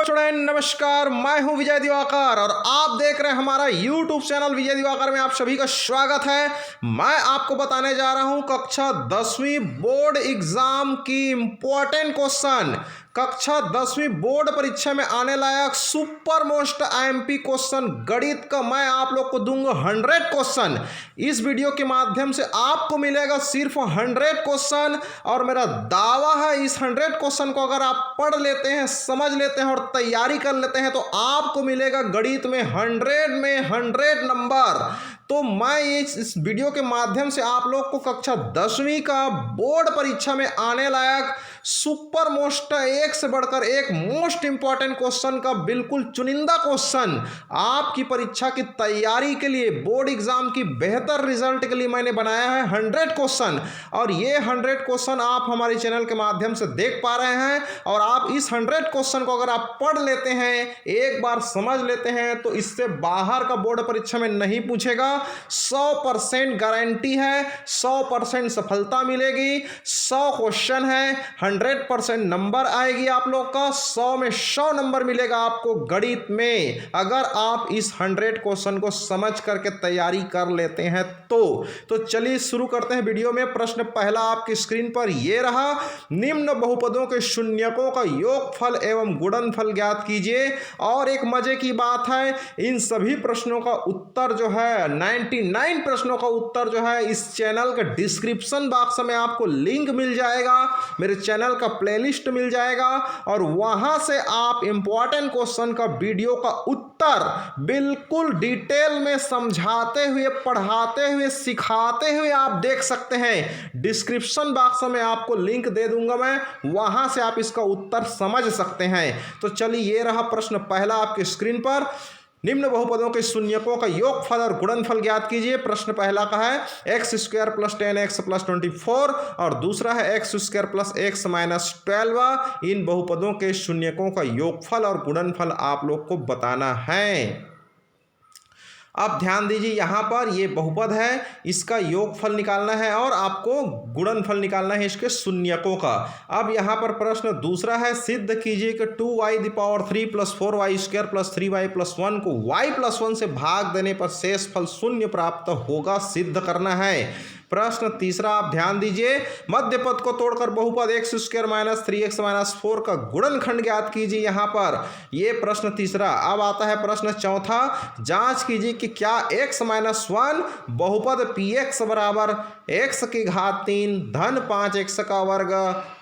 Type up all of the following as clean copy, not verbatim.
Student नमस्कार, मैं हूं विजय दिवाकर और आप देख रहे हैं हमारा यूट्यूब चैनल विजय दिवाकर में आप सभी का स्वागत है। मैं आपको बताने जा रहा हूं कक्षा 10वीं बोर्ड एग्जाम की इंपॉर्टेंट क्वेश्चन, कक्षा 10वीं बोर्ड परीक्षा में आने लायक सुपर मोस्ट आईएमपी क्वेश्चन गणित का मैं आप लोग को दूंगा 100 क्वेश्चन। इस वीडियो के माध्यम से आपको मिलेगा सिर्फ 100 क्वेश्चन और मेरा दावा है इस 100 क्वेश्चन को अगर आप पढ़ लेते हैं, समझ लेते हैं और तैयारी कर लेते हैं तो आपको मिलेगा गणित में 100 नंबर। तो मैं इस वीडियो के माध्यम से आप लोग को कक्षा 10वीं का बोर्ड परीक्षा में आने लायक सुपर मोस्ट एक से बढ़कर एक मोस्ट इंपॉर्टेंट क्वेश्चन का बिल्कुल चुनिंदा क्वेश्चन आपकी परीक्षा की तैयारी के लिए, बोर्ड एग्जाम की बेहतर रिजल्ट के लिए मैंने बनाया है 100 क्वेश्चन। और ये 100 क्वेश्चन आप हमारे चैनल के माध्यम से देख पा रहे हैं और आप इस 100 क्वेश्चन को अगर आप पढ़ लेते हैं, एक बार समझ लेते हैं तो इससे बाहर का बोर्ड परीक्षा में नहीं पूछेगा। 100% गारंटी है, 100% सफलता मिलेगी। 100 क्वेश्चन है, 100% नंबर आएगी आप लोग का, 100 में 100 नंबर मिलेगा आपको गणित में अगर आप इस 100 क्वेश्चन को समझ करके तैयारी कर लेते हैं तो चलिए शुरू करते हैं वीडियो में। प्रश्न पहला आपकी स्क्रीन पर ये रहा, निम्न बहुपदों के शून्यकों का योगफल एवं गुणनफल ज्ञात कीजिए। और एक मजे की बात है, इन सभी प्रश्नों का उत्तर जो है 99 प्रश्नों का उत्तर जो है इस चैनल के डिस्क्रिप्शन बॉक्स में आपको लिंक मिल जाएगा, मेरे चैनल का प्लेलिस्ट मिल जाएगा और वहां से आप इंपॉर्टेंट क्वेश्चन का वीडियो का उत्तर बिल्कुल डिटेल में समझाते हुए, पढ़ाते हुए, सिखाते हुए आप देख सकते हैं। डिस्क्रिप्शन बॉक्स में आपको लिंक दे दूंगा मैं, वहां से आप इसका उत्तर समझ सकते हैं। तो चलिए ये रहा प्रश्न पहला आपकी स्क्रीन पर, निम्न बहुपदों के शून्यकों का योगफल और गुणनफल ज्ञात कीजिए। प्रश्न पहला का है x² + 10x + 24 और दूसरा है x² + x - 12। इन बहुपदों के शून्यकों का योगफल और गुणनफल आप लोग को बताना है। अब ध्यान दीजिए, यहाँ पर ये बहुपद है, इसका योगफल निकालना है और आपको गुणनफल निकालना है इसके शून्यकों का। अब यहाँ पर प्रश्न दूसरा है, सिद्ध कीजिए कि 2y³ + 4y² + 3y + 1 को y + 1 से भाग देने पर शेषफल शून्य प्राप्त होगा, सिद्ध करना है। प्रश्न तीसरा आप ध्यान दीजिए, मध्य पद को तोड़कर बहुपद x² - 3x - 4 का गुणनखंड ज्ञात कीजिए। यहाँ पर यह प्रश्न तीसरा। अब आता है प्रश्न चौथा, जांच कीजिए कि क्या x - 1 बहुपद px = x की घात 3 धन 5x का वर्ग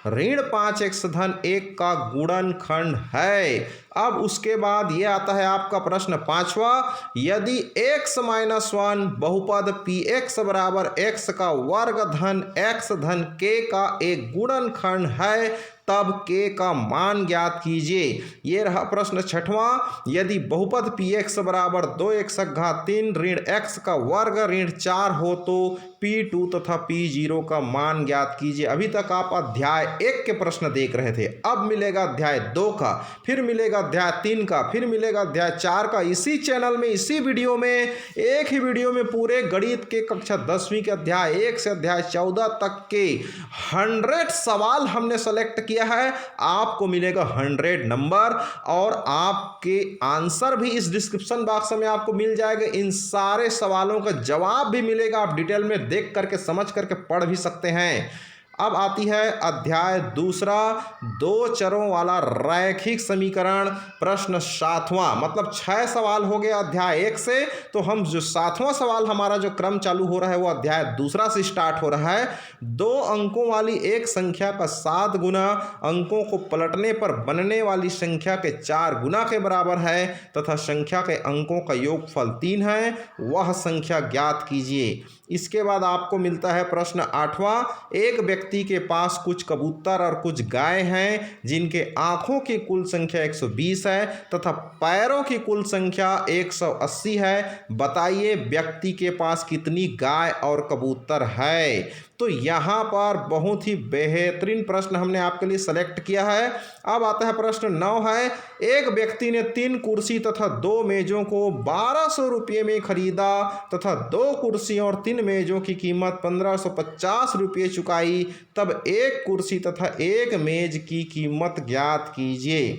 ऋण 5x धन 1 का गुणनखंड है। अब उसके बाद ये आता है आपका प्रश्न पांचवा, यदि x - 1 बहुपद px = x का वर्ग धन x धन k का एक गुणनखंड है तब k का मान ज्ञात कीजिए। ये रहा प्रश्न छठवां, यदि बहुपद px = 2x की घात 3 ऋण x का वर्ग ऋण 4 हो तो p2 तथा p0 का मान ज्ञात कीजिए। अभी तक आप अध्याय 1 के प्रश्न देख रहे थे, अब मिलेगा अध्याय 2 का, फिर मिलेगा अध्याय 3 का, फिर मिलेगा अध्याय 4 का। इसी चैनल में, इसी वीडियो में, एक ही वीडियो में पूरे गणित के कक्षा 10वीं के अध्याय 1 से अध्याय 14 तक के 100 सवाल हमने सेलेक्ट किया है। आपको मिलेगा 100 नंबर और आपके आंसर भी इस डिस्क्रिप्शन बॉक्स में आपको मिल जाएगा। इन सारे सवालों का जवाब भी मिलेगा, आप डिटेल में देख करके, समझ करके पढ़ भी सकते हैं। अब आती है अध्याय दूसरा, दो चरों वाला रैखिक समीकरण। प्रश्न सातवां, मतलब 6 सवाल हो गए अध्याय 1 से, तो हम जो 7वां सवाल हमारा जो क्रम चालू हो रहा है वो अध्याय दूसरा से स्टार्ट हो रहा है। 2 अंकों वाली एक संख्या का 7 गुना अंकों को पलटने पर बनने वाली संख्या के 4 गुना के बराबर है तथा संख्या के अंकों का योगफल 3 है, वह संख्या ज्ञात कीजिए। इसके बाद आपको मिलता है प्रश्न 8वां, एक व्यक्ति के पास कुछ कबूतर और कुछ गाय हैं जिनके आंखों की कुल संख्या 120 है तथा पैरों की कुल संख्या 180 है। बताइए व्यक्ति के पास कितनी गाय और कबूतर है। तो यहाँ पर बहुत ही बेहतरीन प्रश्न हमने आपके लिए सेलेक्ट किया है। अब आता है प्रश्न 9 है, एक व्यक्ति ने 3 कुर्सी तथा 2 मेजों को 1200 रुपये में खरीदा तथा 2 कुर्सी और 3 मेजों की कीमत 1550 रुपये चुकाई, तब एक कुर्सी तथा एक मेज की कीमत ज्ञात कीजिए।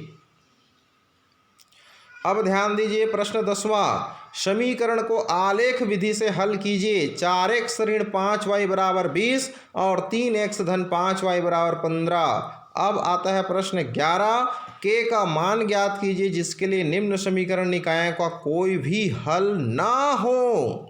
अब ध्यान दीजिए प्रश्न 10वां, समीकरण को आलेख विधि से हल कीजिए। 4x ऋण 5y बराबर 20 और 3x धन 5y बराबर 15। अब आता है प्रश्न 11, k का मान ज्ञात कीजिए जिसके लिए निम्न समीकरण निकायों का कोई भी हल ना हो।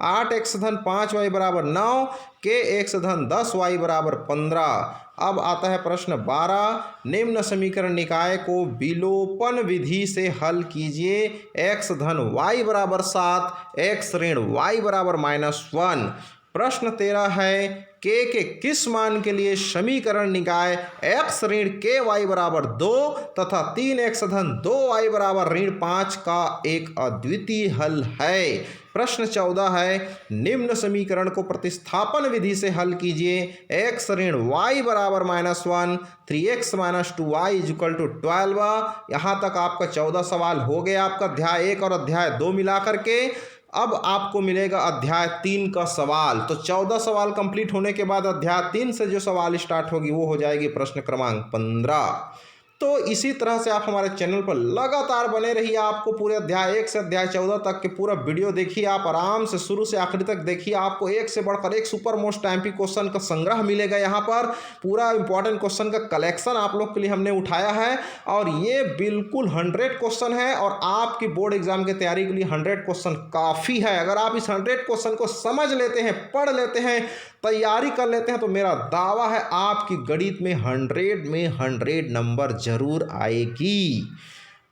8x धन 5y बराबर 9, kx धन 10y बराबर 15। अब आता है प्रश्न 12, निम्न समीकरण निकाय को विलोपन विधि से हल कीजिए। x धन y बराबर 7, x ऋण y बराबर -1। प्रश्न 13 है, के किस मान के लिए समीकरण निकाय x ऋण ky बराबर 2 तथा 3x धन 2y बराबर ऋण 5 का एक अद्वितीय हल है। प्रश्न 14 है, निम्न समीकरण को प्रतिस्थापन विधि से हल कीजिए। x ऋण y बराबर -1, 3x - 2y = 12। यहाँ तक आपका 14 सवाल हो गया आपका अध्याय 1 और अध्याय 2 मिलाकर के। अब आपको मिलेगा अध्याय 3 का सवाल। तो 14 सवाल कंप्लीट होने के बाद अध्याय 3 से जो सवाल स्टार्ट होगी वो हो जाएगी प्रश्न क्रमांक 15। तो इसी तरह से आप हमारे चैनल पर लगातार बने रहिए। आपको पूरे अध्याय 1 से अध्याय 14 तक के पूरा वीडियो देखिए, आप आराम से शुरू से आखिरी तक देखिए। आपको एक से बढ़कर एक सुपर मोस्ट एमपी क्वेश्चन का संग्रह मिलेगा। यहाँ पर पूरा इंपॉर्टेंट क्वेश्चन का कलेक्शन आप लोग के लिए हमने उठाया है और ये बिल्कुल 100 क्वेश्चन है और आपकी बोर्ड एग्जाम की तैयारी के लिए 100 क्वेश्चन काफ़ी है। अगर आप इस 100 क्वेश्चन को समझ लेते हैं, पढ़ लेते हैं, तैयारी कर लेते हैं तो मेरा दावा है आपकी गणित में 100 नंबर जरूर आएगी।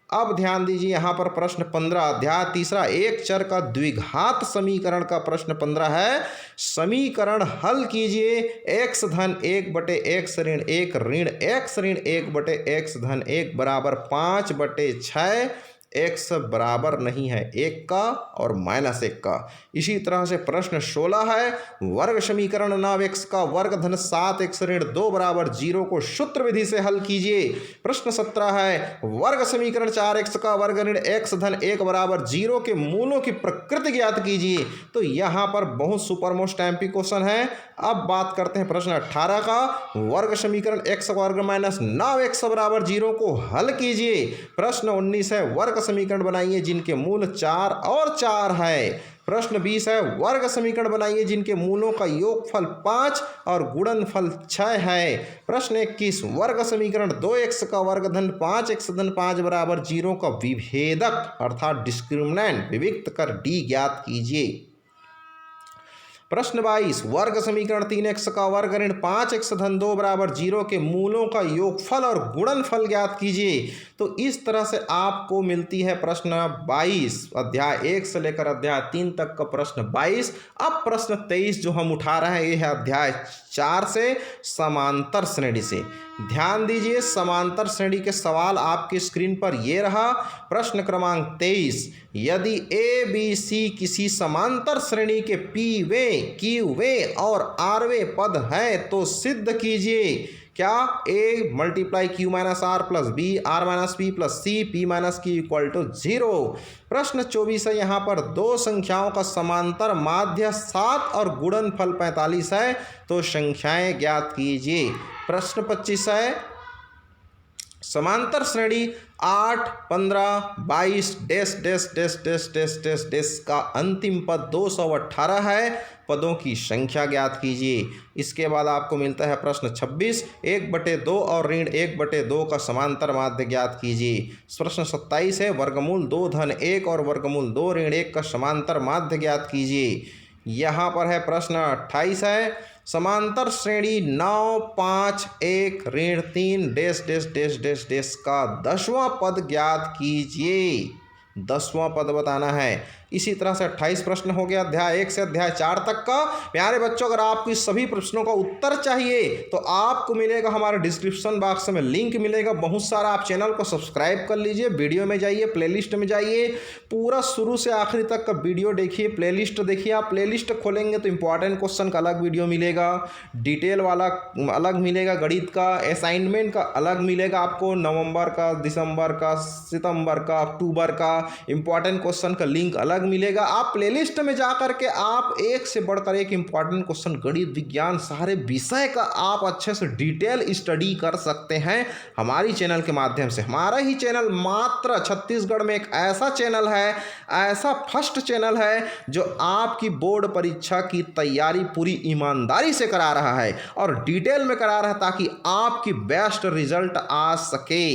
अब ध्यान दीजिए यहाँ पर प्रश्न 15 अध्याय 3 एक चर का द्विघात समीकरण का प्रश्न 15 है। समीकरण हल कीजिए। x धन 1/x ऋण 1 ऋण x ऋण 1/x धन 1 बराबर 5/6। x बराबर नहीं है 1 का और -1 का। इसी तरह से प्रश्न 16 है, वर्ग समीकरण 9x का वर्ग धन 7x ऋण 2 बराबर 0 को सूत्र विधि से हल कीजिए। प्रश्न 17 है, वर्ग समीकरण 4x का वर्ग ऋण x धन 1 बराबर 0 के मूलों की प्रकृति ज्ञात कीजिए। तो यहाँ पर बहुत सुपर मोस्ट एमपी क्वेश्चन है। अब बात करते हैं प्रश्न 18 का, वर्ग समीकरण x वर्ग -9x बराबर 0 को हल कीजिए। प्रश्न 19 है, वर्ग समीकरण बनाइए जिनके मूल 4 और 4 है। प्रश्न 20 है, वर्ग समीकरण बनाइए जिनके मूलों का योगफल 5 और गुणनफल 6 है। प्रश्न 21, वर्ग समीकरण 2x का वर्ग धन 5x धन 5 बराबर 0 का विभेदक अर्थात डिस्क्रिमिनेंट विविक्त कर d ज्ञात कीजिए। प्रश्न 22, वर्ग समीकरण 3x का वर्ग ऋण 5x धन 2 बराबर 0 के मूलों का योगफल और गुणनफल ज्ञात कीजिए। तो इस तरह से आपको मिलती है प्रश्न 22 अध्याय 1 से लेकर अध्याय 3 तक का प्रश्न 22। अब प्रश्न 23 जो हम उठा रहे हैं ये है अध्याय 4 से समांतर श्रेणी से। ध्यान दीजिए, समांतर श्रेणी के सवाल आपकी स्क्रीन पर ये रहा। प्रश्न क्रमांक 23, यदि ए बी सी किसी समांतर श्रेणी के पीवें, क्यूवें और आरवें पद हैं तो सिद्ध कीजिए। क्या a multiply q minus R plus B R minus P plus C P minus Q equal to 0। प्रश्न 24 है, यहाँ पर दो संख्याओं का समांतर माध्य 7 और गुणनफल 45 है तो संख्याएं ज्ञात कीजिए। प्रश्न 25 है, समांतर श्रेणी 8, 15, 22 dash dash dash dash dash dash dash का अंतिम पद 218 है, पदों की संख्या ज्ञात कीजिए। इसके बाद आपको मिलता है प्रश्न 26, 1/2 और ऋण 1/2 का समांतर माध्य ज्ञात कीजिए। प्रश्न 27 है, वर्गमूल 2 धन 1 और वर्गमूल 2 ऋण 1 का समांतर माध्य ज्ञात कीजिए। यहाँ पर है प्रश्न 28 है, समांतर श्रेणी 9, 5, 1 ऋण 3 dash dash dash dash dash का 10वां पद ज्ञात कीजिए। 10वां पद बताना है। इसी तरह से 28 प्रश्न हो गया अध्याय 1 से अध्याय 4 तक का। प्यारे बच्चों, अगर आपको इस सभी प्रश्नों का उत्तर चाहिए तो आपको मिलेगा हमारे डिस्क्रिप्शन बॉक्स में लिंक मिलेगा बहुत सारा। आप चैनल को सब्सक्राइब कर लीजिए, वीडियो में जाइए, प्लेलिस्ट में जाइए, पूरा शुरू से आखिरी तक का वीडियो देखिए, प्लेलिस्ट देखिए। आप प्लेलिस्ट खोलेंगे तो इंपॉर्टेंट क्वेश्चन का अलग वीडियो मिलेगा, डिटेल वाला अलग मिलेगा, गणित का असाइनमेंट का अलग मिलेगा आपको, नवंबर का, दिसंबर का, सितंबर का, अक्टूबर का इंपॉर्टेंट क्वेश्चन का लिंक अलग अलग मिलेगा। आप प्लेलिस्ट में जा कर के आप एक से बढ़कर एक इम्पॉर्टेंट क्वेश्चन, गणित, विज्ञान, सारे विषय का आप अच्छे से डिटेल स्टडी कर सकते हैं हमारी चैनल के माध्यम से। हमारा ही चैनल मात्र छत्तीसगढ़ में एक ऐसा चैनल है, ऐसा फर्स्ट चैनल है जो आपकी बोर्ड परीक्षा की तैयारी पूरी ईमानदारी से करा रहा है और डिटेल में करा रहा है ताकि आपकी बेस्ट रिजल्ट आ सके।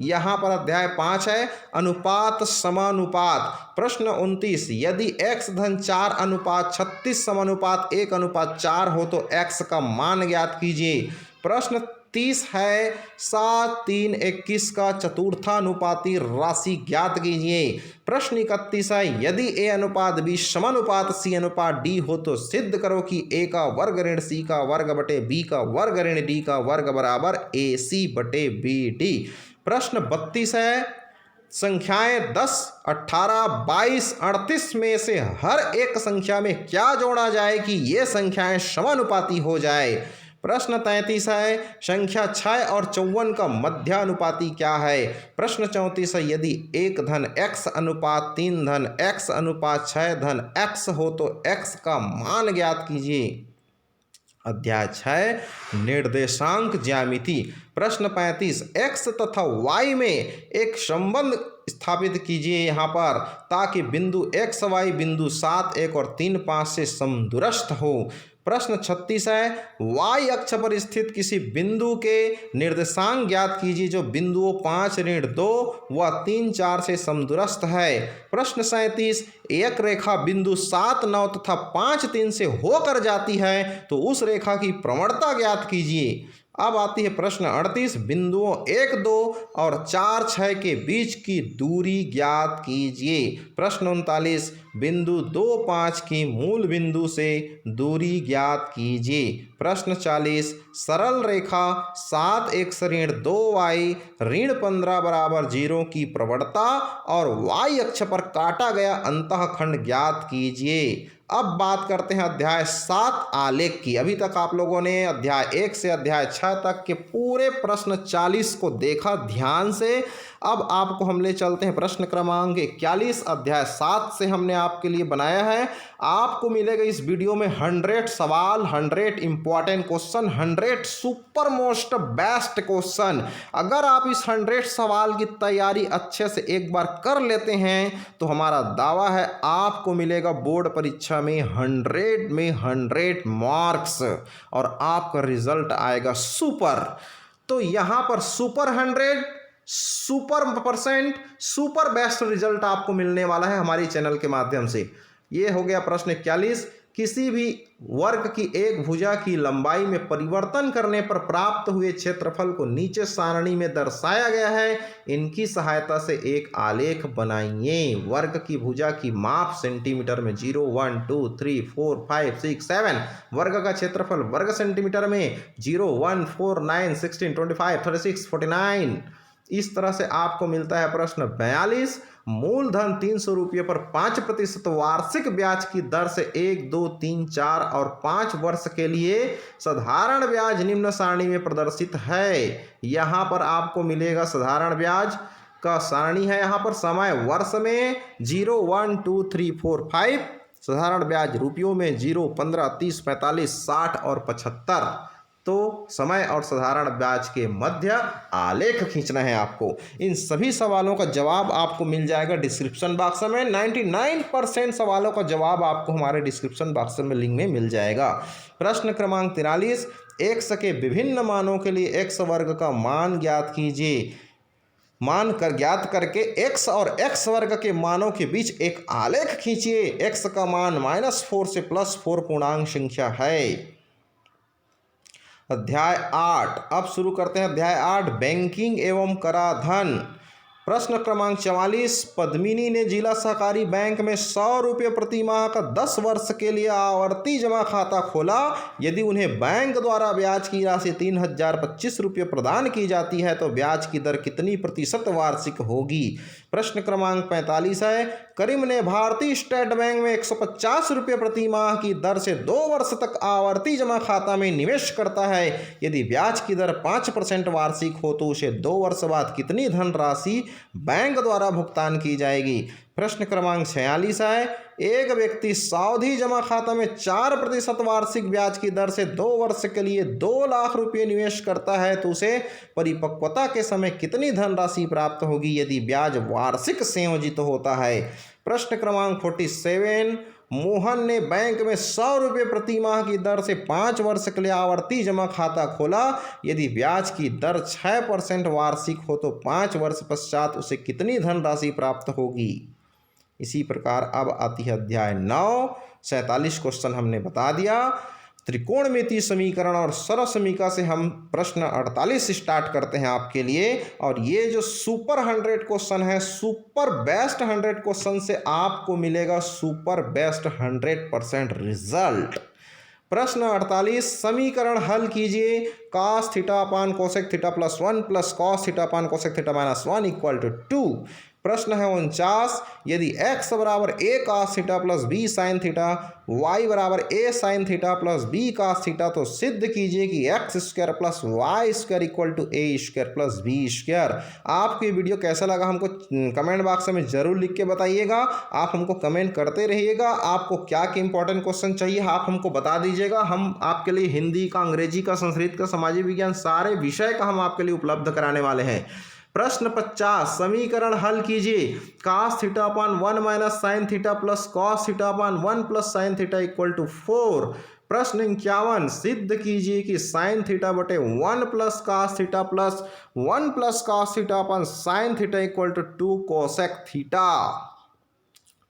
यहाँ पर अध्याय 5 है, अनुपात समानुपात। प्रश्न 29, यदि x धन 4 अनुपात 36 समानुपात 1 अनुपात 4 हो तो x का मान ज्ञात कीजिए। प्रश्न 30 है, 7, 3, 21 का चतुर्थानुपाती राशि ज्ञात कीजिए। प्रश्न 31 है, यदि a अनुपात b समानुपात c अनुपात d हो तो सिद्ध करो कि a का वर्ग ऋण c का वर्ग बटे b का वर्ग ऋण d का वर्ग बराबर ac बटे bd। प्रश्न 32 है, संख्याएं 10, 18, 22, 38 में से हर एक संख्या में क्या जोड़ा जाए कि ये संख्याएं समानुपाती हो जाए। प्रश्न 33 है, संख्या 6 और 54 का मध्यानुपाती क्या है। प्रश्न 34 है, यदि 1 धन x अनुपात 3 धन x अनुपात 6 धन x हो तो x का मान ज्ञात कीजिए। अध्याय 6, निर्देशांक ज्यामिति। प्रश्न 35, x तथा y में एक संबंध स्थापित कीजिए यहाँ पर ताकि बिंदु x y बिंदु 7, 1 और 3, 5 से समदूरस्थ हो। प्रश्न 36 है, y अक्ष पर स्थित किसी बिंदु के निर्देशांक ज्ञात कीजिए जो बिंदुओं 5 ऋण 2 व 3 4 से समदूरस्थ है। प्रश्न 37, एक रेखा बिंदु 7 9 तथा 5 3 से होकर जाती है तो उस रेखा की प्रवणता ज्ञात कीजिए। अब आती है प्रश्न 38, बिंदुओं 1 2 और 4 6 के बीच की दूरी ज्ञात कीजिए। प्रश्न 39, बिंदु 2 5 की मूल बिंदु से दूरी ज्ञात कीजिए। प्रश्न 40, सरल रेखा 7 x ऋण 2y ऋण 15 बराबर 0 की प्रवणता और y अक्ष पर काटा गया अंतःखंड ज्ञात कीजिए। अब बात करते हैं अध्याय 7 आलेख की। अभी तक आप लोगों ने अध्याय 1 से अध्याय 6 तक के पूरे प्रश्न 40 को देखा ध्यान से। अब आपको हम ले चलते हैं प्रश्न क्रमांक 41, अध्याय 7 से हमने आपके लिए बनाया है। आपको मिलेगा इस वीडियो में 100 सवाल, 100 important question, 100 super most best question. अगर आप इस 100 सवाल की तैयारी अच्छे से एक बार कर लेते हैं तो हमारा दावा है आपको मिलेगा बोर्ड परीक्षा में 100 में 100 मार्क्स और आपका रिजल्ट आएगा सुपर। तो यहाँ पर super 100, super percent, super best result आपको मिलने वाला है हमारी चैनल के माध्यम से। ये हो गया प्रश्न 41, किसी भी वर्ग की एक भुजा की लंबाई में परिवर्तन करने पर प्राप्त हुए क्षेत्रफल को नीचे सारणी में दर्शाया गया है। इनकी सहायता से एक आलेख बनाइए। वर्ग की भुजा की माप सेंटीमीटर में 0 1 2 3 4 5 6 7, वर्ग का क्षेत्रफल वर्ग सेंटीमीटर में 0 1 4 9 16 25 36 49। इस तरह से आपको मिलता है प्रश्न 42, मूलधन 300 रुपये पर 5% वार्षिक ब्याज की दर से 1 2 3 4 और 5 वर्ष के लिए साधारण ब्याज निम्न सारणी में प्रदर्शित है। यहाँ पर आपको मिलेगा साधारण ब्याज का सारणी है। यहाँ पर समय वर्ष में 0 1 2 3 4 5, साधारण ब्याज रुपयों में 0 15 30 45 60 और 75। तो समय और साधारण ब्याज के मध्य आलेख खींचना है आपको। इन सभी सवालों का जवाब आपको मिल जाएगा डिस्क्रिप्शन बॉक्स में। 99% सवालों का जवाब आपको हमारे डिस्क्रिप्शन बॉक्स में लिंक में मिल जाएगा। प्रश्न क्रमांक 43, x के विभिन्न मानों के लिए x वर्ग का मान ज्ञात कीजिए। मान कर ज्ञात करके x और x वर्ग के मानों के बीच एक आलेख खींचिए। x का मान -4 से +4 पूर्णांक संख्या है। अध्याय 8, अब शुरू करते हैं अध्याय 8, बैंकिंग एवं कराधान। प्रश्न क्रमांक 44, पद्मिनी ने जिला सहकारी बैंक में 100 रुपये प्रति माह का 10 वर्ष के लिए आवर्ती जमा खाता खोला। यदि उन्हें बैंक द्वारा ब्याज की राशि 3025 रुपये प्रदान की जाती है तो ब्याज की दर कितनी प्रतिशत वार्षिक होगी। प्रश्न क्रमांक 45 है, करीम ने भारतीय स्टेट बैंक में 150 रुपये प्रति माह की दर से 2 वर्ष तक आवर्ती जमा खाता में निवेश करता है। यदि ब्याज की दर 5% वार्षिक हो तो उसे 2 वर्ष बाद कितनी धनराशि बैंक द्वारा भुगतान की जाएगी। प्रश्न क्रमांक 46 है, एक व्यक्ति सावधि जमा खाता में 4% वार्षिक ब्याज की दर से 2 वर्ष के लिए 2 लाख रुपये निवेश करता है तो उसे परिपक्वता के समय कितनी धनराशि प्राप्त होगी यदि ब्याज वार्षिक संयोजित होता है। प्रश्न क्रमांक 47, मोहन ने बैंक में 100 रुपये प्रति माह की दर से 5 वर्ष के लिए आवर्ती जमा खाता खोला। यदि ब्याज की दर 6% वार्षिक हो तो 5 वर्ष पश्चात उसे कितनी धनराशि प्राप्त होगी। इसी प्रकार अब आती है अध्याय 9। 47 क्वेश्चन हमने बता दिया। त्रिकोणमितीय समीकरण और सरल समीकरण से हम प्रश्न 48 स्टार्ट करते हैं आपके लिए। और ये जो सुपर 100 क्वेश्चन है, सुपर बेस्ट 100 क्वेश्चन से आपको मिलेगा सुपर बेस्ट 100% रिजल्ट। प्रश्न 48, समीकरण हल कीजिए। cos theta upon cosec theta plus 1 plus cos theta upon cosec theta minus 1 equal to 2। प्रश्न है 49, यदि x बराबर a cos theta plus b sine theta, y बराबर a sine theta plus b cos theta तो सिद्ध कीजिए कि x square plus y square equal to a square plus b square. आपको ये वीडियो कैसा लगा हमको कमेंट बॉक्स में ज़रूर लिख के बताइएगा। आप हमको कमेंट करते रहिएगा। आपको क्या क्या इंपॉर्टेंट क्वेश्चन चाहिए आप हमको बता दीजिएगा। हम आपके लिए हिंदी का, अंग्रेजी का, संस्कृत का, सामाजिक विज्ञान सारे विषय का हम आपके लिए उपलब्ध कराने वाले हैं। प्रश्न 50, समीकरण हल कीजिए। cos theta upon 1 minus sine theta plus cos theta upon 1 plus sine theta equal to 4। प्रश्न 51, सिद्ध कीजिए कि साइन थीटा बटे 1 plus cos theta plus 1 plus cos theta upon sine theta equal to 2 cosec theta.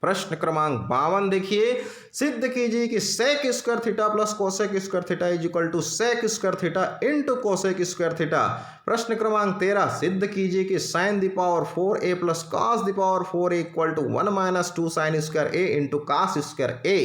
प्रश्न क्रमांक 52 देखिए, सिद्ध कीजिए कि sec square theta plus cosec square theta is equal to sec square theta into cosec square theta. प्रश्न क्रमांक 13, सिद्ध कीजिए कि sine the power 4a plus cos the power 4a equal to 1 minus 2 sine square a into cos square a।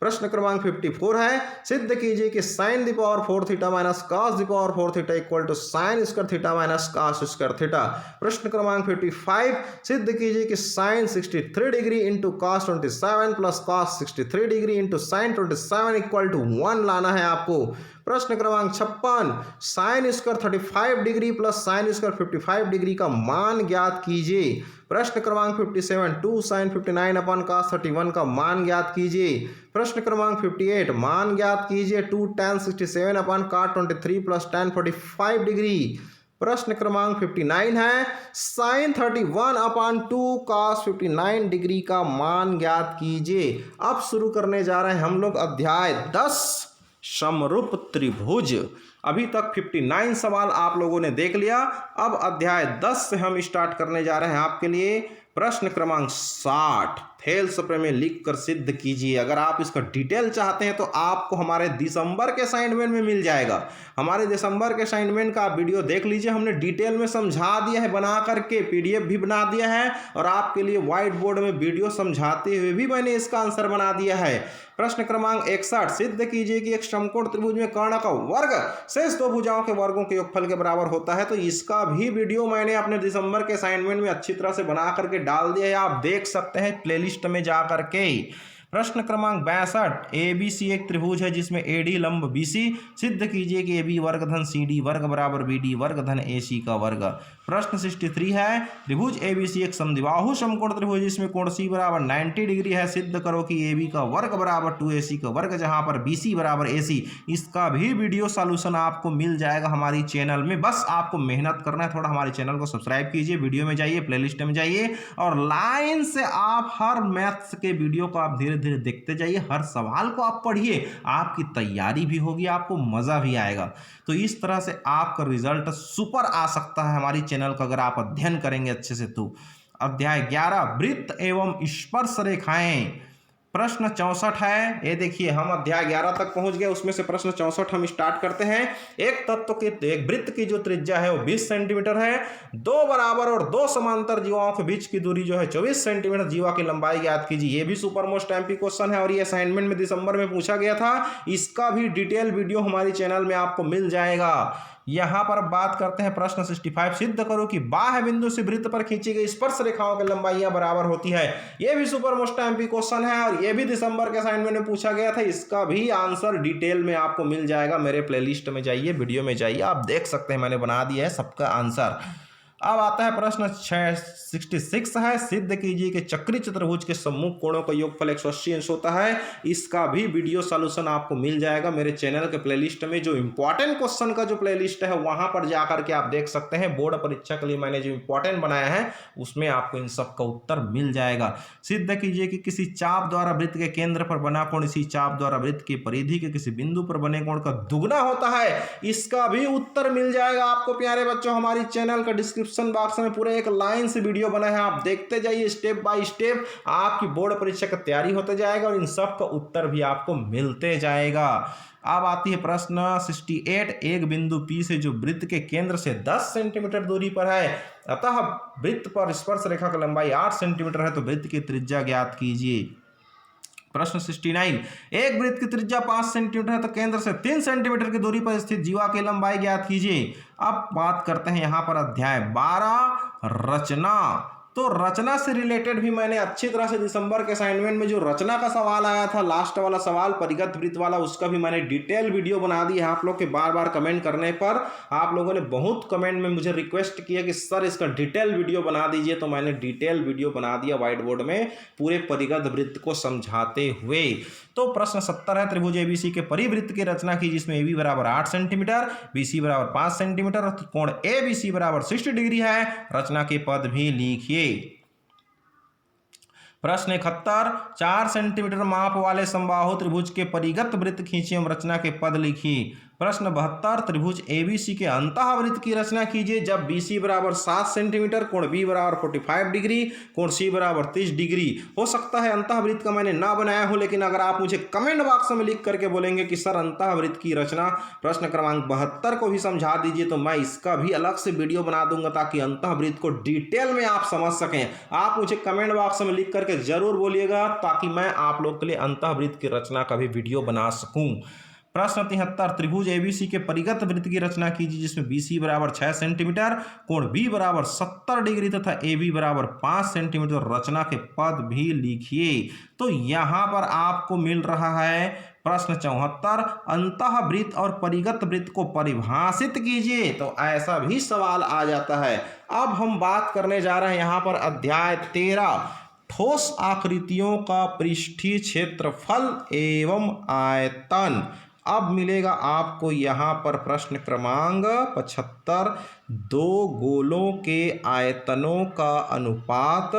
प्रश्न क्रमांक 54 है, सिद्ध कीजिए कि sine the power 4 theta minus cos the power 4 theta equal to sine square theta minus cos square theta. प्रश्न क्रमांक 55, सिद्ध कीजिए कि sine 63 degree into cos 27 plus cos 63 degree into sine 27 equal to 1 लाना है आपको। प्रश्न क्रमांक 56, sine square 35 degree plus sine square 55 degree का मान ज्ञात कीजिए। प्रश्न क्रमांक 57, 2 साइन 59 अपन cos 31 का मान ज्ञात कीजिए। प्रश्न क्रमांक 58, मान ज्ञात कीजिए 2 tan 67 अपन cot 23 प्लस tan 45 डिग्री। प्रश्न क्रमांक 59 है, साइन 31 अपान 2 cos 59 डिग्री का मान ज्ञात कीजिए। अब शुरू करने जा रहे हैं हम लोग अध्याय 10, समरूप त्रिभुज। अभी तक 59 सवाल आप लोगों ने देख लिया। अब अध्याय 10 से हम स्टार्ट करने जा रहे हैं आपके लिए। प्रश्न क्रमांक 60, थेल सप्रे में लिख कर सिद्ध कीजिए। अगर आप इसका डिटेल चाहते हैं तो आपको हमारे दिसंबर के असाइनमेंट में मिल जाएगा। हमारे दिसंबर के असाइनमेंट का आप वीडियो देख लीजिए, हमने डिटेल में समझा दिया है, बना करके पीडीएफ भी बना दिया है और आपके लिए व्हाइट बोर्ड में वीडियो समझाते हुए भी मैंने इसका आंसर बना दिया है। प्रश्न क्रमांक 61, सिद्ध कीजिए कि एक समकोण त्रिभुज में कर्ण का वर्ग शेष दो भुजाओं के वर्गों के योगफल के बराबर होता है। तो इसका भी वीडियो मैंने अपने दिसंबर के असाइनमेंट में अच्छी तरह से बना करके डाल दिया है, आप देख सकते हैं प्लेलिस्ट में जा करके। प्रश्न क्रमांक 62, ABC एक त्रिभुज है जिसमें AD लंब BC, सिद्ध कीजिए कि AB वर्ग धन CD वर्ग बराबर BD वर्ग धन AC का वर्ग। प्रश्न 63 है, त्रिभुज ABC एक समद्विबाहु समकोण त्रिभुज जिसमें कोण C बराबर 90 डिग्री है, सिद्ध करो कि AB का वर्ग बराबर 2AC का वर्ग जहां पर BC बराबर AC। इसका भी वीडियो सॉल्यूशन आपको मिल जाएगा हमारी चैनल में। बस आपको मेहनत करना है, थोड़ा हमारे चैनल को सब्सक्राइब कीजिए, वीडियो में जाइए, प्लेलिस्ट में जाइए और लाइन से आप हर मैथ्स के वीडियो को आप धीरे धीरे देखते जाइए, हर सवाल को आप पढ़िए, आपकी तैयारी भी होगी, आपको मजा भी आएगा। तो इस तरह से आपका रिजल्ट सुपर आ सकता है हमारी चैनल का अगर आप अध्ययन करेंगे अच्छे से। तो अध्याय 11, वृत्त एवं स्पर्श रेखाएं। प्रश्न 64 है, ये देखिए हम अध्याय 11 तक पहुंच गए, उसमें से प्रश्न 64 हम स्टार्ट करते हैं। एक तत्व के एक वृत्त की जो त्रिज्या है वो 20 सेंटीमीटर है, दो बराबर और दो समांतर जीवाओं के बीच की दूरी जो है 24 सेंटीमीटर, जीवा की लंबाई ज्ञात कीजिए। ये भी सुपर मोस्ट एमपी क्वेश्चन है और ये असाइनमेंट में दिसंबर में पूछा गया था। इसका भी डिटेल वीडियो हमारी चैनल में आपको मिल जाएगा। यहां पर बात करते हैं प्रश्न 65, सिद्ध करो कि बाह्य बिंदु से वृत्त पर खींची गई स्पर्श रेखाओं की लंबाइयां बराबर होती है। यह भी सुपर मोस्ट एमपी क्वेश्चन है और यह भी दिसंबर के असाइनमेंट में पूछा गया था। इसका भी आंसर डिटेल में आपको मिल जाएगा, मेरे प्लेलिस्ट में जाइए, वीडियो में जाइए, आप देख सकते हैं मैंने बना दिया है सबका आंसर। अब आता है प्रश्न 66 है, सिद्ध कीजिए कि चक्री चतुर्भुज के सम्मुख कोणों का योगफल 180 अंश होता है। इसका भी वीडियो सॉल्यूशन आपको मिल जाएगा मेरे चैनल के प्लेलिस्ट में, जो इंपॉर्टेंट क्वेश्चन का जो प्लेलिस्ट है वहां पर जाकर के आप देख सकते हैं। बोर्ड परीक्षा के लिए मैंने जो इंपॉर्टेंट बनाया है उसमें आपको इन सब का उत्तर मिल जाएगा। सिद्ध कीजिए कि किसी चाप द्वारा वृत्त के केंद्र पर बना कोण इसी चाप द्वारा वृत्त की परिधि के किसी बिंदु पर बने कोण का दुगना होता है। इसका भी उत्तर मिल जाएगा आपको प्यारे बच्चों। हमारी चैनल का डिस्क्रिप्शन बॉक्स में पूरे एक लाइन से वीडियो बना है, आप देखते जाइए स्टेप बाय स्टेप, आपकी बोर्ड परीक्षा की तैयारी होते जाएगा और इन सब का उत्तर भी आपको मिलते जाएगा। अब आती है प्रश्न 68, एक बिंदु P से जो वृत्त के केंद्र से 10 सेंटीमीटर दूरी पर है, अतः वृत्त पर स्पर्श रेखा की लंबाई 8 सेंटीमीटर है, तो वृत्त की त्रिज्या ज्ञात कीजिए। प्रश्न 69, एक वृत्त की त्रिज्या 5 सेंटीमीटर है, तो केंद्र से 3 सेंटीमीटर की दूरी पर स्थित जीवा की लंबाई ज्ञात कीजिए। अब बात करते हैं यहाँ पर अध्याय 12 रचना। तो रचना से रिलेटेड भी मैंने अच्छी तरह से दिसंबर के असाइनमेंट में जो रचना का सवाल आया था, लास्ट वाला सवाल परिगत वृत्त वाला, उसका भी मैंने डिटेल वीडियो बना दी है। आप लोग के बार बार कमेंट करने पर आप लोगों ने बहुत कमेंट में मुझे रिक्वेस्ट किया कि सर इसका डिटेल वीडियो बना दीजिए, तो मैंने डिटेल वीडियो बना दिया व्हाइट बोर्ड में पूरे परिगत वृत्त को समझाते हुए। तो प्रश्न 70 है, त्रिभुज एबीसी के परिवृत्त की रचना की जिसमें AB बराबर 8 सेंटीमीटर, BC बराबर 5 सेंटीमीटर और कोण ABC बराबर 60 डिग्री है। रचना के पद भी लिखिए। प्रश्न 71, 4 सेंटीमीटर माप वाले समबाहु त्रिभुज के परिगत वृत्त खींचिए एवं रचना के पद लिखिए। प्रश्न 72, त्रिभुज ABC के अंतःवृत्त की रचना कीजिए जब BC बराबर 7 सेंटीमीटर, कोण B बराबर 45 डिग्री, कोण C बराबर 30 डिग्री। हो सकता है अंतःवृत्त का मैंने ना बनाया हूं, लेकिन अगर आप मुझे कमेंट बॉक्स में लिख करके बोलेंगे कि सर अंतःवृत्त की रचना प्रश्न क्रमांक 72 को भी समझा दीजिए, तो मैं इसका भी अलग से वीडियो बना दूंगा ताकि अंतःवृत्त को डिटेल में आप समझ सकें। आप मुझे कमेंट बॉक्स में लिख करके जरूर बोलिएगा ताकि मैं आप लोग के लिए अंतःवृत्त की रचना का भी वीडियो बना सकूं। प्रश्न 73, त्रिभुज एबीसी के परिगत वृत्त की रचना कीजिए जिसमें BC बराबर 6 सेंटीमीटर, कोण B बराबर 70 डिग्री तथा AB बराबर 5 सेंटीमीटर। रचना के पद भी लिखिए। तो यहाँ पर आपको मिल रहा है प्रश्न 74, अंतःवृत्त और परिगत वृत्त को परिभाषित कीजिए। तो ऐसा भी सवाल आ जाता है। अब हम बात करने जा रहे हैं यहाँ पर अध्याय 13, ठोस आकृतियों का पृष्ठीय क्षेत्रफल एवं आयतन। अब मिलेगा आपको यहाँ पर प्रश्न क्रमांक 75, दो गोलों के आयतनों का अनुपात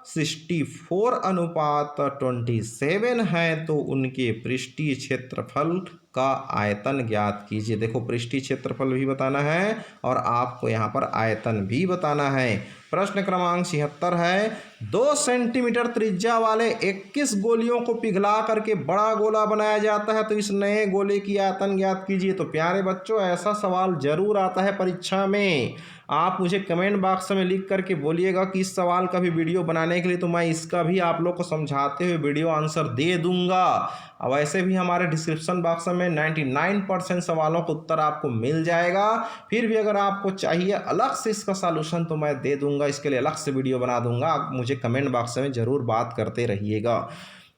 64:27 है, तो उनके पृष्ठीय क्षेत्रफल का आयतन ज्ञात कीजिए। देखो पृष्ठीय क्षेत्रफल भी बताना है और आपको यहाँ पर आयतन भी बताना है। प्रश्न क्रमांक 76 है, 2 सेंटीमीटर त्रिज्या वाले 21 गोलियों को पिघला करके बड़ा गोला बनाया जाता है, तो इस नए गोले की आयतन ज्ञात कीजिए। तो प्यारे बच्चों ऐसा सवाल जरूर आता है परीक्षा में। आप मुझे कमेंट बॉक्स में लिख करके बोलिएगा कि इस सवाल का भी वीडियो बनाने के लिए, तो मैं इसका भी आप लोग को समझाते हुए वीडियो आंसर दे दूंगा। वैसे भी हमारे डिस्क्रिप्शन बॉक्स में 99% सवालों का उत्तर आपको मिल जाएगा। फिर भी अगर आपको चाहिए अलग से इसका सॉल्यूशन तो मैं दे दूंगा, इसके लिए अलग से वीडियो बना दूंगा। आप मुझे कमेंट बॉक्स में ज़रूर बात करते रहिएगा।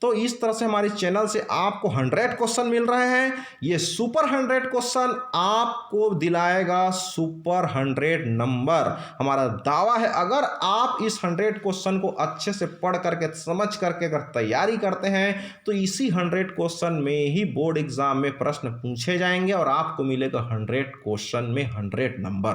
तो इस तरह से हमारे चैनल से आपको 100 क्वेश्चन मिल रहे हैं। ये सुपर 100 क्वेश्चन आपको दिलाएगा सुपर 100 नंबर। हमारा दावा है अगर आप इस 100 क्वेश्चन को अच्छे से पढ़ करके समझ करके अगर तैयारी करते हैं तो इसी 100 क्वेश्चन में ही बोर्ड एग्जाम में प्रश्न पूछे जाएंगे और आपको मिलेगा 100 क्वेश्चन में 100 नंबर।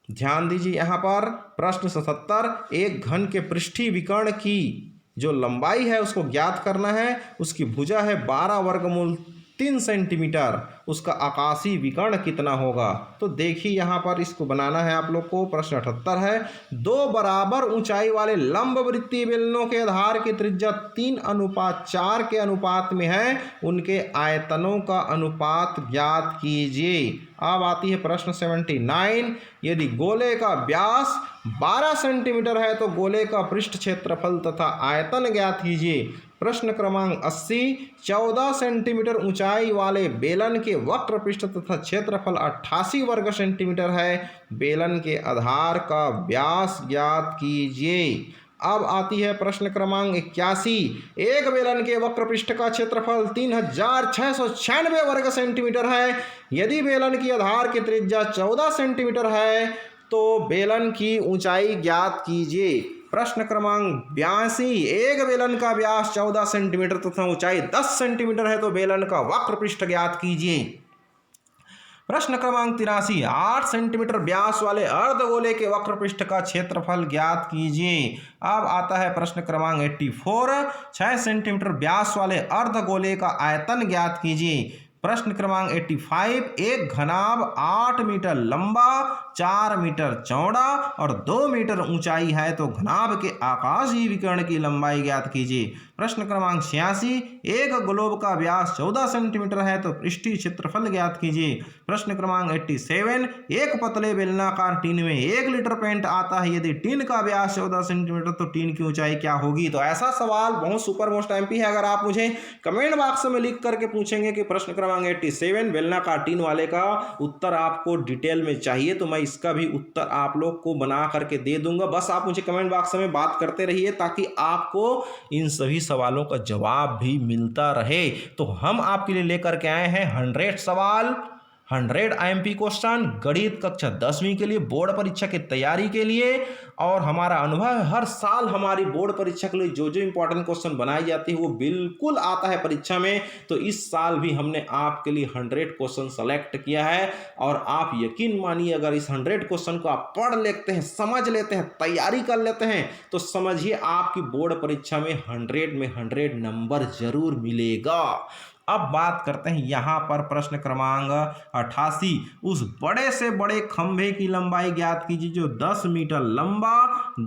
ध्यान दीजिए यहाँ पर प्रश्न 77, एक घन के पृष्ठीय विकर्ण की जो लंबाई है उसको ज्ञात करना है। उसकी भुजा है 12 वर्गमूल 3 सेंटीमीटर, उसका आकाशीय विकर्ण कितना होगा। तो देखिए यहाँ पर इसको बनाना है आप लोग को। प्रश्न 78 है, 2 बराबर ऊंचाई वाले लंबवृत्तीय बेलनों के आधार की त्रिज्या 3:4 के अनुपात में है, उनके आयतनों का अनुपात ज्ञात कीजिए। अब आती है प्रश्न 79, यदि गोले का व्यास 12 सेंटीमीटर है तो गोले का पृष्ठ क्षेत्रफल तथा आयतन ज्ञात कीजिए। प्रश्न क्रमांक 80, 14 सेंटीमीटर ऊंचाई वाले बेलन के वक्र पृष्ठ तथा क्षेत्रफल 88 वर्ग सेंटीमीटर है, बेलन के आधार का व्यास ज्ञात कीजिए। अब आती है प्रश्न क्रमांक 81, एक बेलन के वक्र पृष्ठ का क्षेत्रफल 3696 वर्ग सेंटीमीटर है। यदि बेलन की आधार की त्रिज्या 14 सेंटीमीटर है तो बेलन की ऊंचाई ज्ञात कीजिए। प्रश्न क्रमांक 82, एक बेलन का व्यास 14 सेंटीमीटर तथा ऊंचाई 10 सेंटीमीटर है तो बेलन का वक्र पृष्ठ ज्ञात कीजिए। प्रश्न क्रमांक 83, 8 सेंटीमीटर व्यास वाले अर्धगोले के वक्र पृष्ठ का क्षेत्रफल ज्ञात कीजिए। अब आता है प्रश्न क्रमांक 84, 6 सेंटीमीटर व्यास वाले अर्धगोले का आयतन ज्ञात कीजिए। प्रश्न क्रमांक 85, एक घनाभ 8 मीटर लंबा, 4 मीटर चौड़ा और 2 मीटर ऊंचाई है तो घनाभ के आकाशीय विकर्ण की लंबाई ज्ञात कीजिए। प्रश्न क्रमांक 86, एक ग्लोब का व्यास 14 सेंटीमीटर है तो पृष्ठीय क्षेत्रफल ज्ञात कीजिए। प्रश्न क्रमांक 87, एक पतले बेलनाकार टीन में 1 लीटर पेंट आता है, यदि टीन का व्यास 14 सेंटीमीटर तो टीन की ऊंचाई क्या होगी। तो ऐसा सवाल बहुत सुपर मोस्ट एमपी है। अगर आप मुझे कमेंट बॉक्स में लिख करके पूछेंगे कि प्रश्न क्रमांक 87 बेलनाकार टीन वाले का उत्तर आपको डिटेल में चाहिए तो मैं इसका भी उत्तर आप लोग को बना करके दे दूंगा। बस आप मुझे कमेंट बॉक्स में बात करते रहिए ताकि आपको इन सभी सवालों का जवाब भी मिलता रहे। तो हम आपके लिए लेकर के आए हैं 100 सवाल, 100 IMP क्वेश्चन गणित कक्षा 10वीं के लिए बोर्ड परीक्षा की तैयारी के लिए। और हमारा अनुभव है हर साल हमारी बोर्ड परीक्षा के लिए जो जो इंपॉर्टेंट क्वेश्चन बनाई जाती है वो बिल्कुल आता है परीक्षा में। तो इस साल भी हमने आपके लिए 100 क्वेश्चन सेलेक्ट किया है और आप यकीन मानिए अगर इस 100 क्वेश्चन को आप पढ़ लेते हैं, समझ लेते हैं, तैयारी कर लेते हैं तो समझिए आपकी बोर्ड परीक्षा में 100 में 100 नंबर जरूर मिलेगा। अब बात करते हैं यहाँ पर प्रश्न क्रमांक 88, उस बड़े से बड़े खंभे की लंबाई ज्ञात कीजिए जो 10 मीटर लंबा,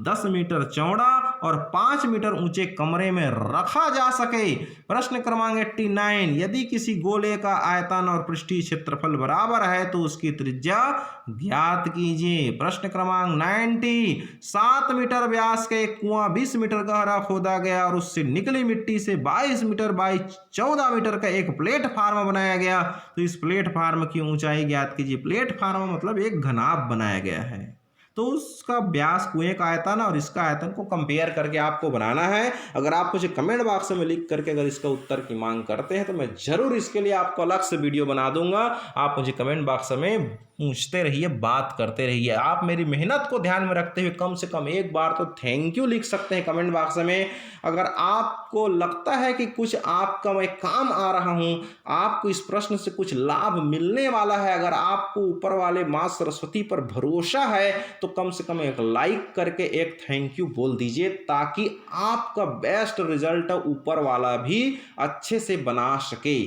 10 मीटर चौड़ा और 5 मीटर ऊंचे कमरे में रखा जा सके। प्रश्न क्रमांक 89, यदि किसी गोले का आयतन और पृष्ठीय क्षेत्रफल बराबर है तो उसकी त्रिज्या ज्ञात कीजिए। प्रश्न क्रमांक 90, 7 मीटर व्यास का एक कुआं 20 मीटर गहरा खोदा गया और उससे निकली मिट्टी से 22 मीटर बाई 14 मीटर का एक प्लेटफार्म बनाया गया तो इस प्लेटफार्म की ऊंचाई ज्ञात कीजिए। प्लेटफार्म मतलब एक घनाभ बनाया गया है तो उसका व्यास, कुएं का आयतन और इसका आयतन को कंपेयर करके आपको बनाना है। अगर आप मुझे कमेंट बॉक्स में लिख करके अगर इसका उत्तर की मांग करते हैं तो मैं जरूर इसके लिए आपको अलग से वीडियो बना दूंगा। आप मुझे कमेंट बॉक्स में पूछते रहिए, बात करते रहिए। आप मेरी मेहनत को ध्यान में रखते हुए कम से कम एक बार तो थैंक यू लिख सकते हैं कमेंट बॉक्स में। अगर आपको लगता है कि कुछ आपका मैं काम आ रहा हूं, आपको इस प्रश्न से कुछ लाभ मिलने वाला है, अगर आपको ऊपर वाले मां सरस्वती पर भरोसा है तो कम से कम एक लाइक करके एक थैंक यू बोल दीजिए ताकि आपका बेस्ट रिजल्ट ऊपर वाला भी अच्छे से बना सके।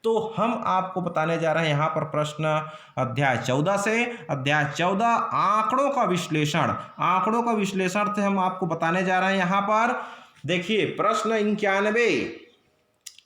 तो हम आपको बताने जा रहे हैं यहाँ पर प्रश्न अध्याय 14 से। अध्याय 14 आंकड़ों का विश्लेषण। आंकड़ों का विश्लेषण से हम आपको बताने जा रहे हैं यहाँ पर देखिए प्रश्न 91,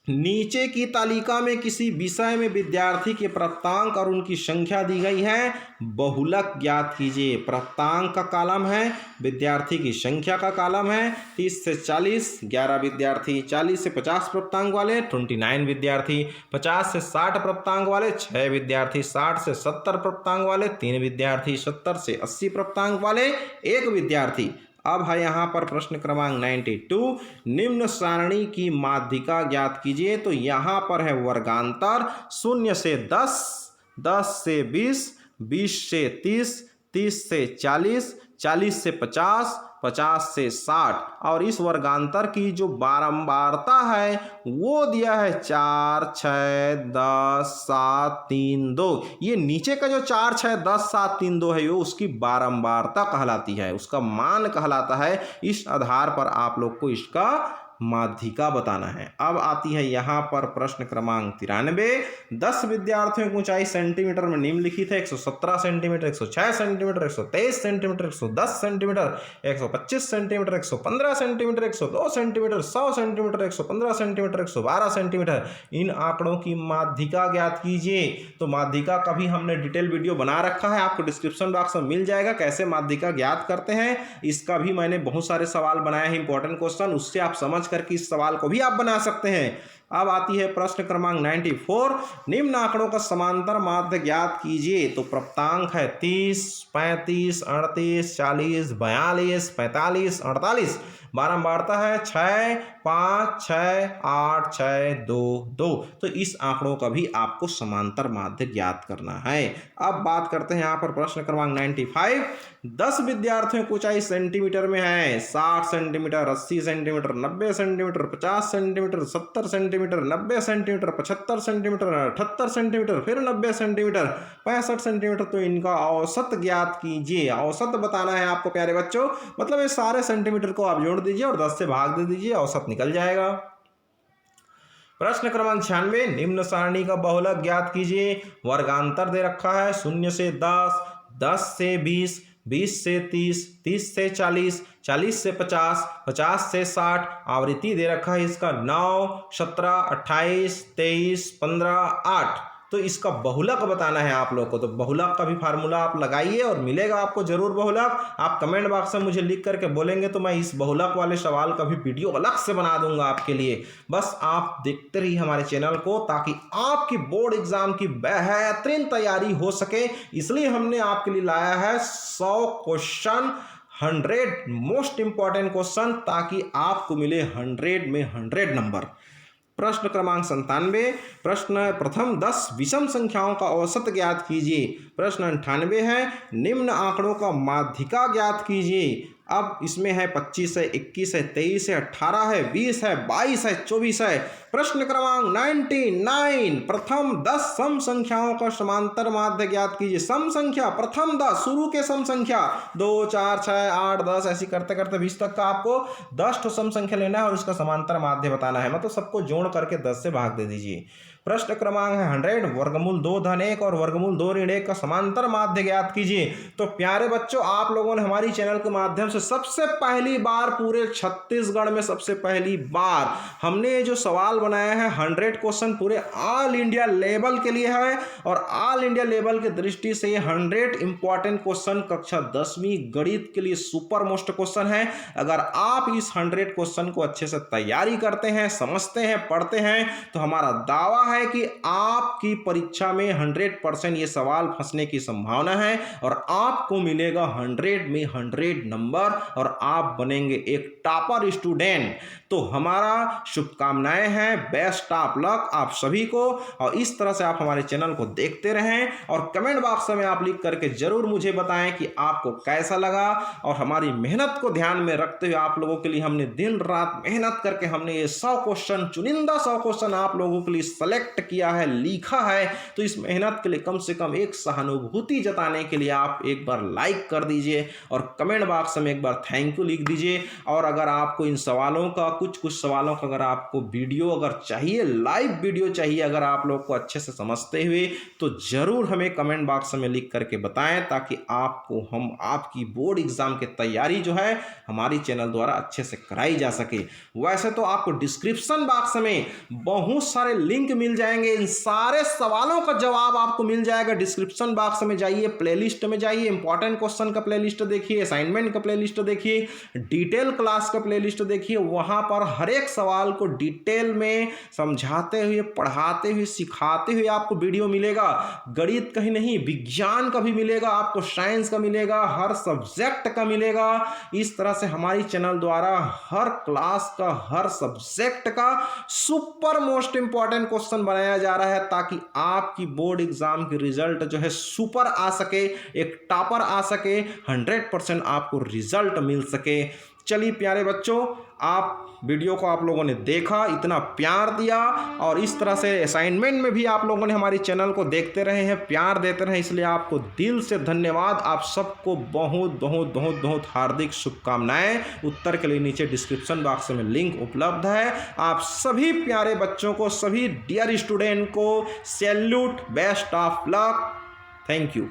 नीचे की तालिका में किसी विषय में विद्यार्थी के प्राप्तांक और उनकी संख्या दी गई है, बहुलक ज्ञात कीजिए। प्राप्तांक का कॉलम है, विद्यार्थी की संख्या का कॉलम है। 30 से 40 11 विद्यार्थी, 40 से 50 प्राप्तांक वाले 29 विद्यार्थी, 50 से 60 प्राप्तांक वाले 6 विद्यार्थी, 60 से 70 प्राप्तांक वाले 3 विद्यार्थी, 70 से 80 प्राप्तांक वाले 1 विद्यार्थी। अब है यहाँ पर प्रश्न क्रमांक 92, निम्न सारणी की माध्यिका ज्ञात कीजिए। तो यहाँ पर है वर्गांतर 0 से 10, 10 से 20, 20 से 30, 30 से 40, 40 से 50, 50 से 60 और इस वर्गांतर की जो बारंबारता है वो दिया है 4, 6, 10, 7, 3, 2। ये नीचे का जो 4, 6, 10, 7, 3, 2 है वो उसकी बारंबारता कहलाती है, उसका मान कहलाता है। इस आधार पर आप लोग को इसका माध्यिका बताना है। अब आती है यहाँ पर प्रश्न क्रमांक 93, 10 विद्यार्थियों की ऊंचाई सेंटीमीटर में निम्नलिखित है 117 centimetre, 106 centimetre, 123 centimetre, 110 centimetre, 125 centimetre, 115 centimetre, 102 centimetre, 100 centimetre, 115 centimetre, 112 centimetre. इन आंकड़ों की माध्यिका ज्ञात कीजिए। तो माध्यिका का भी हमने डिटेल वीडियो बना रखा है, आपको डिस्क्रिप्शन बॉक्स में मिल जाएगा कैसे माध्यिका ज्ञात करते हैं। इसका भी मैंने बहुत सारे सवाल बनाए हैं इंपॉर्टेंट क्वेश्चन, उससे आप समझ करके इस सवाल को भी आप बना सकते हैं। अब आती है प्रश्न क्रमांक 94, निम्न आंकड़ों का समांतर माध्य ज्ञात कीजिए। तो प्राप्तांक है 30, 35, 38, 40, 42, 45, 48। बारंबारता है 6, 5, 6, 8, 6, 2, 2। तो इस आंकड़ों का भी आपको समांतर माध्य ज्ञात करना है। अब बात करते हैं यहाँ पर प्रश्न क्रमांक 95, 10 विद्यार्थियों की ऊंचाई सेंटीमीटर में है। 60 centimetre, 80 centimetre, 90 centimetre, 50 centimetre, 70 centimetre, 90 centimetre, 75 centimetre, 78 centimetre, फिर 90 सेंटीमीटर, 65 सेंटीमीटर। तो इनका औसत ज्ञात कीजिए। औसत बताना है आपको प्यारे बच्चों, मतलब ये सारे सेंटीमीटर को आप जोड़ दीजिए और 10 से भाग दे दीजिए, औसत निकल जाएगा। प्रश्न क्रमांक 96, निम्न सारणी का बहुलक ज्ञात कीजिए। वर्गांतर दे रखा है 0 से 10, 10 से 20, 20 से 30, 30 से 40, 40 से 50, 50 से 60। आवृत्ति दे रखा है इसका 9, 17, 28, 23, 15, 8। तो इसका बहुलक बताना है आप लोग को। तो बहुलक का भी फार्मूला आप लगाइए और मिलेगा आपको जरूर बहुलक। आप कमेंट बॉक्स में मुझे लिख करके बोलेंगे तो मैं इस बहुलक वाले सवाल का भी वीडियो अलग से बना दूंगा आपके लिए। बस आप देखते रहिए हमारे चैनल को, ताकि आपकी बोर्ड एग्जाम की बेहतरीन तैयारी हो सके। इसलिए हमने आपके लिए लाया है 100 क्वेश्चन, 100 मोस्ट इंपॉर्टेंट क्वेश्चन, ताकि आपको मिले 100 में 100 नंबर। प्रश्न क्रमांक 97, प्रश्न प्रथम 10 विषम संख्याओं का औसत ज्ञात कीजिए। प्रश्न 98 है, निम्न आंकड़ों का माध्यिका ज्ञात कीजिए। अब इसमें है 25 है, 21 है, 23 है, 18 है, 20 है, 22 है, 24 है। प्रश्न क्रमांक 99, प्रथम 10 सम संख्याओं का समांतर माध्य ज्ञात कीजिए। सम संख्या प्रथम 10, शुरू के सम संख्या 2, 4, 6, 8, 10 ऐसी करते करते 20 तक का आपको 10 तो सम संख्या लेना है और इसका समांतर माध्य बताना है। मतलब सबको जोड़ करके 10 से भाग दे दीजिए। प्रश्न क्रमांक है 100, वर्गमूल 2 धन 1 और वर्गमूल 2 ऋण 1 का समांतर माध्य ज्ञात कीजिए। तो प्यारे बच्चों, आप लोगों ने हमारी चैनल के माध्यम से सबसे पहली बार पूरे छत्तीसगढ़ में सबसे पहली बार हमने ये जो सवाल बनाया है 100 क्वेश्चन पूरे ऑल इंडिया लेवल के लिए है। और ऑल इंडिया लेवल की दृष्टि से ये 100 इंपॉर्टेंट क्वेश्चन कक्षा 10वीं गणित के लिए सुपर मोस्ट क्वेश्चन है। अगर आप इस 100 क्वेश्चन को अच्छे से तैयारी करते हैं, समझते हैं, पढ़ते हैं, तो हमारा दावा है कि आपकी परीक्षा में 100% ये सवाल फंसने की संभावना है और आपको मिलेगा 100 में 100 नंबर और आप बनेंगे एक टॉपर स्टूडेंट। तो हमारा शुभकामनाएं हैं, बेस्ट ऑफ लक आप सभी को। और इस तरह से आप हमारे चैनल को देखते रहें और कमेंट बॉक्स में आप लिख करके जरूर मुझे बताएं कि आपको कैसा लगा। और हमारी मेहनत को ध्यान में रखते हुए आप लोगों के लिए हमने दिन रात मेहनत करके हमने ये 100 क्वेश्चन, चुनिंदा 100 क्वेश्चन आप लोगों के लिए सेलेक्ट किया है, लिखा है। तो इस मेहनत के लिए कम से कम एक सहानुभूति जताने के लिए आप एक बार लाइक कर दीजिए और कमेंट बॉक्स में एक बार थैंक यू लिख दीजिए। और अगर आपको इन सवालों का कुछ सवालों का अगर आपको वीडियो अगर चाहिए, लाइव वीडियो चाहिए, अगर आप लोग को अच्छे से समझते हुए, तो जरूर हमें कमेंट बॉक्स में लिख करके बताएं, ताकि आपको हम आपकी बोर्ड एग्जाम की तैयारी जो है हमारी चैनल द्वारा अच्छे से कराई जा सके। वैसे तो आपको डिस्क्रिप्शन बॉक्स में बहुत सारे लिंक मिल जाएंगे, इन सारे सवालों का जवाब आपको मिल जाएगा। डिस्क्रिप्शन बॉक्स में जाइए, प्लेलिस्ट में जाइए, इंपॉर्टेंट क्वेश्चन का प्लेलिस्ट देखिए, असाइनमेंट का प्लेलिस्ट देखिए, डिटेल क्लास का प्लेलिस्ट देखिए। वहां पर हर एक सवाल को डिटेल में समझाते हुए, पढ़ाते हुए, सिखाते हुए आपको वीडियो मिलेगा। गणित कहीं नहीं, विज्ञान का भी मिलेगा, आपको साइंस का मिलेगा, हर सब्जेक्ट का मिलेगा। इस तरह से हमारी चैनल द्वारा हर क्लास का, हर सब्जेक्ट का सुपर मोस्ट इंपॉर्टेंट क्वेश्चन बनाया जा रहा है, ताकि आपकी बोर्ड एग्जाम की रिजल्ट जो है सुपर आ सके, एक टॉपर आ सके, 100% आपको रिजल्ट मिल सके। चलिए प्यारे बच्चों, आप वीडियो को आप लोगों ने देखा, इतना प्यार दिया और इस तरह से असाइनमेंट में भी आप लोगों ने हमारी चैनल को देखते रहे हैं, प्यार देते रहे, इसलिए आपको दिल से धन्यवाद। आप सबको बहुत बहुत बहुत बहुत हार्दिक शुभकामनाएं। उत्तर के लिए नीचे डिस्क्रिप्शन बॉक्स में लिंक उपलब्ध है। आप सभी प्यारे बच्चों को, सभी डियर स्टूडेंट को salute, best of luck, thank you.